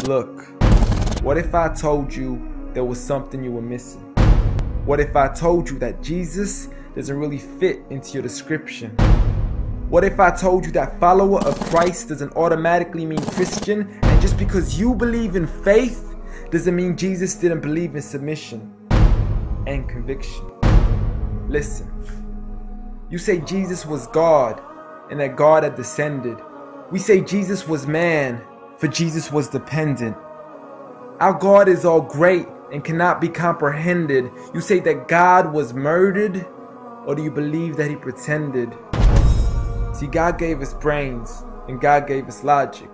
Look, what if I told you there was something you were missing? What if I told you that Jesus doesn't really fit into your description? What if I told you that follower of Christ doesn't automatically mean Christian, and just because you believe in faith doesn't mean Jesus didn't believe in submission and conviction? Listen, you say Jesus was God and that God had descended. We say Jesus was man, for Jesus was dependent. Our God is all great and cannot be comprehended. You say that God was murdered, or do you believe that he pretended? See, God gave us brains and God gave us logic,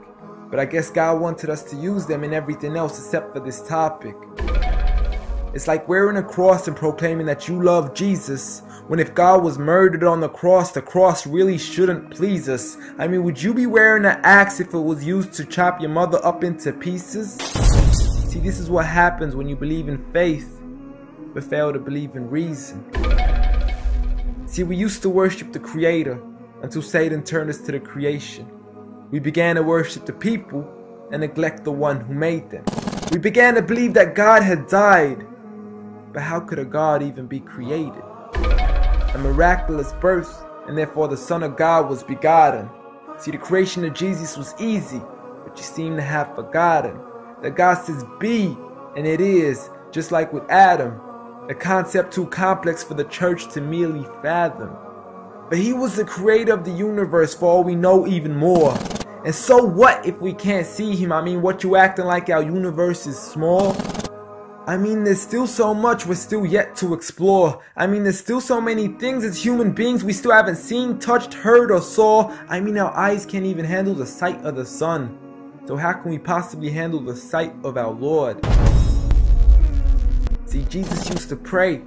but I guess God wanted us to use them in everything else except for this topic. It's like wearing a cross and proclaiming that you love Jesus, when if God was murdered on the cross really shouldn't please us. I mean, would you be wearing an axe if it was used to chop your mother up into pieces? See, this is what happens when you believe in faith, but fail to believe in reason. See, we used to worship the Creator until Satan turned us to the creation. We began to worship the people and neglect the one who made them. We began to believe that God had died, but how could a God even be created? A miraculous birth, and therefore the Son of God was begotten. See, the creation of Jesus was easy, but you seem to have forgotten that God says be, and it is, just like with Adam, a concept too complex for the church to merely fathom. But he was the creator of the universe, for all we know, even more. And so what if we can't see him? I mean, what you acting like our universe is small? I mean, there's still so much we're still yet to explore. I mean, there's still so many things as human beings we still haven't seen, touched, heard, or saw. I mean, our eyes can't even handle the sight of the sun. So how can we possibly handle the sight of our Lord? See, Jesus used to pray,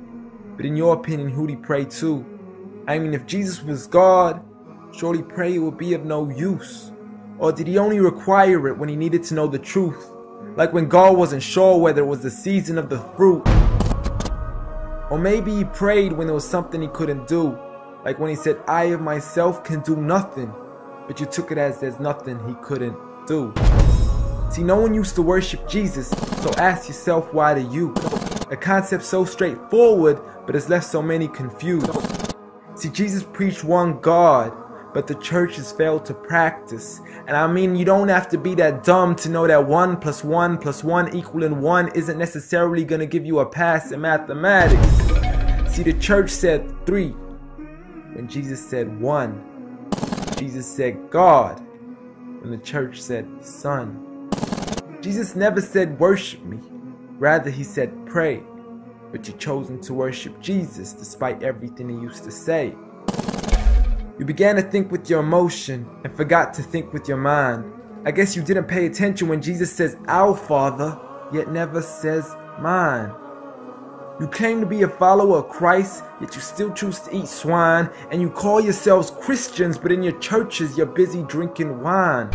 but in your opinion, who'd he pray to? I mean, if Jesus was God, surely prayer would be of no use. Or did he only require it when he needed to know the truth? Like when God wasn't sure whether it was the season of the fruit. Or maybe he prayed when there was something he couldn't do. Like when he said, I of myself can do nothing. But you took it as there's nothing he couldn't do. See, no one used to worship Jesus, so ask yourself, why do you? A concept so straightforward, but has left so many confused. See, Jesus preached one God, but the church has failed to practice. And I mean, you don't have to be that dumb to know that 1 + 1 + 1 equaling 1 isn't necessarily going to give you a pass in mathematics. See, the church said 3, when Jesus said 1. Jesus said God, when the church said Son. Jesus never said worship me, rather he said pray. But you've chosen to worship Jesus despite everything he used to say. You began to think with your emotion and forgot to think with your mind. I guess you didn't pay attention when Jesus says our Father, yet never says mine. You claim to be a follower of Christ, yet you still choose to eat swine. And you call yourselves Christians, but in your churches you're busy drinking wine.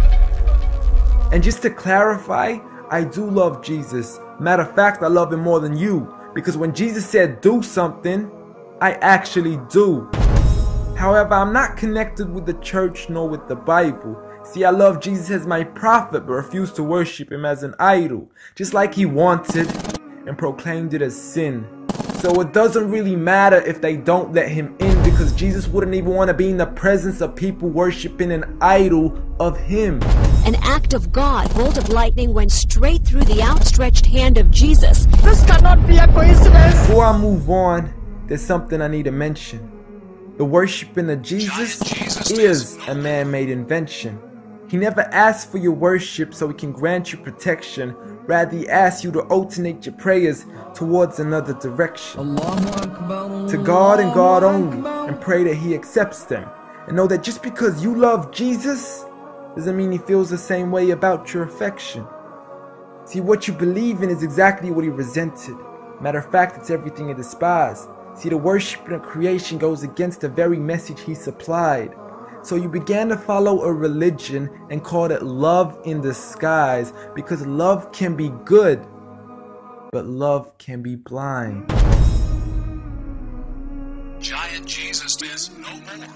And just to clarify, I do love Jesus. Matter of fact, I love him more than you. Because when Jesus said do something, I actually do. However, I'm not connected with the church nor with the Bible. See, I love Jesus as my prophet, but refuse to worship him as an idol, just like he wanted and proclaimed it as sin. So it doesn't really matter if they don't let him in, because Jesus wouldn't even want to be in the presence of people worshiping an idol of him. An act of God, bolt of lightning went straight through the outstretched hand of Jesus. This cannot be a coincidence. Before I move on, there's something I need to mention. The worshiping of Jesus is a man-made invention. He never asked for your worship so he can grant you protection. Rather, he asks you to alternate your prayers towards another direction. To God and God only, and pray that he accepts them. And know that just because you love Jesus doesn't mean he feels the same way about your affection. See, what you believe in is exactly what he resented. Matter of fact, it's everything he despised. See, the worship of creation goes against the very message he supplied. So you began to follow a religion and called it love in disguise, because love can be good, but love can be blind. Giant Jesus is no more.